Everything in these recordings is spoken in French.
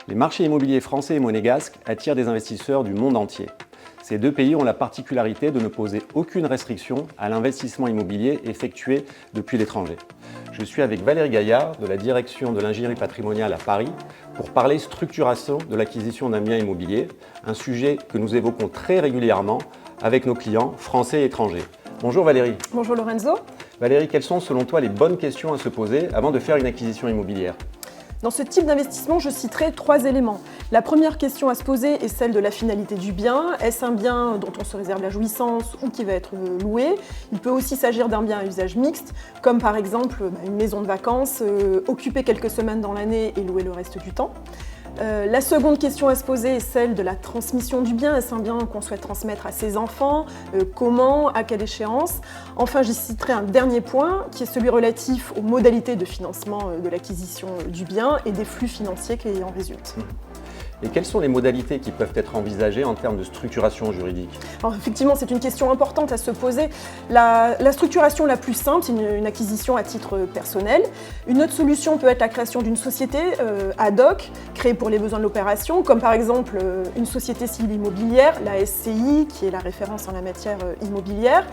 Les marchés immobiliers français et monégasque attirent des investisseurs du monde entier. Ces deux pays ont la particularité de ne poser aucune restriction à l'investissement immobilier effectué depuis l'étranger. Je suis avec Valérie Gaillard de la direction de l'ingénierie patrimoniale à Paris pour parler structuration de l'acquisition d'un bien immobilier, un sujet que nous évoquons très régulièrement avec nos clients français et étrangers. Bonjour Valérie. Bonjour Lorenzo. Valérie, quelles sont selon toi les bonnes questions à se poser avant de faire une acquisition immobilière ? Dans ce type d'investissement, je citerai 3 éléments. La première question à se poser est celle de la finalité du bien. Est-ce un bien dont on se réserve la jouissance ou qui va être loué ? Il peut aussi s'agir d'un bien à usage mixte, comme par exemple une maison de vacances, occupée quelques semaines dans l'année et louée le reste du temps. La seconde question à se poser est celle de la transmission du bien. Est-ce un bien qu'on souhaite transmettre à ses enfants ? Comment ? À quelle échéance ? Enfin, j'y citerai un dernier point qui est celui relatif aux modalités de financement de l'acquisition du bien et des flux financiers qui en résultent. Et quelles sont les modalités qui peuvent être envisagées en termes de structuration juridique ? Alors effectivement, c'est une question importante à se poser. La structuration la plus simple, c'est une acquisition à titre personnel. Une autre solution peut être la création d'une société ad hoc, créée pour les besoins de l'opération, comme par exemple une société civile immobilière, la SCI, qui est la référence en la matière immobilière.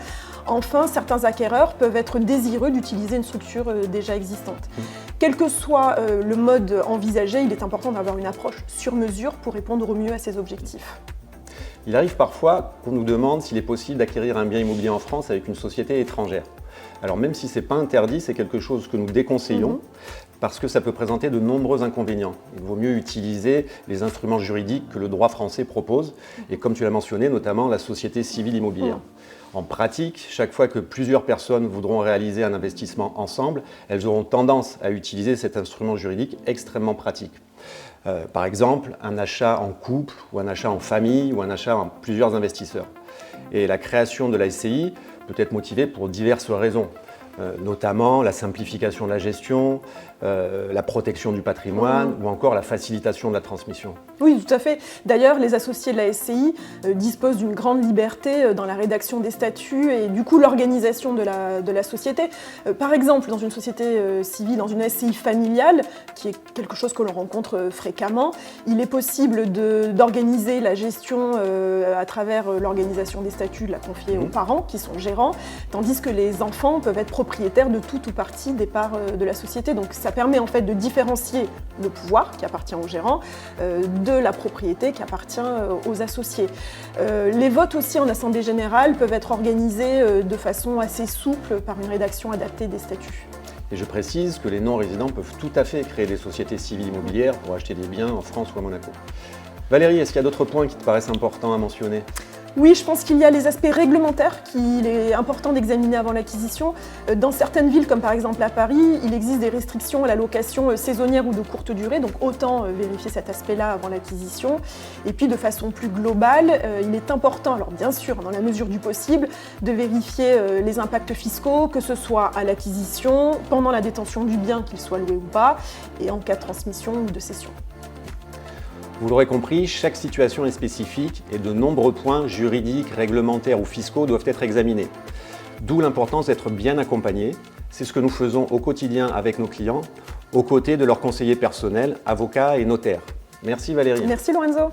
Enfin, certains acquéreurs peuvent être désireux d'utiliser une structure déjà existante. Quel que soit le mode envisagé, il est important d'avoir une approche sur mesure pour répondre au mieux à ces objectifs. Il arrive parfois qu'on nous demande s'il est possible d'acquérir un bien immobilier en France avec une société étrangère. Alors même si ce n'est pas interdit, c'est quelque chose que nous déconseillons parce que ça peut présenter de nombreux inconvénients. Il vaut mieux utiliser les instruments juridiques que le droit français propose et comme tu l'as mentionné, notamment la société civile immobilière. En pratique, chaque fois que plusieurs personnes voudront réaliser un investissement ensemble, elles auront tendance à utiliser cet instrument juridique extrêmement pratique. Par exemple, un achat en couple, ou un achat en famille, ou un achat en plusieurs investisseurs. Et la création de la SCI peut être motivée pour diverses raisons, notamment la simplification de la gestion, la protection du patrimoine ou encore la facilitation de la transmission. Oui, tout à fait. D'ailleurs, les associés de la SCI disposent d'une grande liberté dans la rédaction des statuts et du coup l'organisation de la société. Par exemple, dans une société civile, dans une SCI familiale, qui est quelque chose que l'on rencontre fréquemment, il est possible d'organiser la gestion à travers l'organisation des statuts, de la confier aux parents qui sont gérants, tandis que les enfants peuvent être propriétaires de tout ou partie des parts de la société. Donc ça permet en fait de différencier le pouvoir qui appartient aux gérants de la propriété qui appartient aux associés. Les votes aussi en assemblée générale peuvent être organisés de façon assez souple par une rédaction adaptée des statuts. Et je précise que les non-résidents peuvent tout à fait créer des sociétés civiles immobilières pour acheter des biens en France ou à Monaco. Valérie, est-ce qu'il y a d'autres points qui te paraissent importants à mentionner ? Oui, je pense qu'il y a les aspects réglementaires qu'il est important d'examiner avant l'acquisition. Dans certaines villes, comme par exemple à Paris, il existe des restrictions à la location saisonnière ou de courte durée, donc autant vérifier cet aspect-là avant l'acquisition. Et puis de façon plus globale, il est important, alors bien sûr, dans la mesure du possible, de vérifier les impacts fiscaux, que ce soit à l'acquisition, pendant la détention du bien, qu'il soit loué ou pas, et en cas de transmission ou de cession. Vous l'aurez compris, chaque situation est spécifique et de nombreux points juridiques, réglementaires ou fiscaux doivent être examinés. D'où l'importance d'être bien accompagné. C'est ce que nous faisons au quotidien avec nos clients, aux côtés de leurs conseillers personnels, avocats et notaires. Merci Valérie. Merci Lorenzo.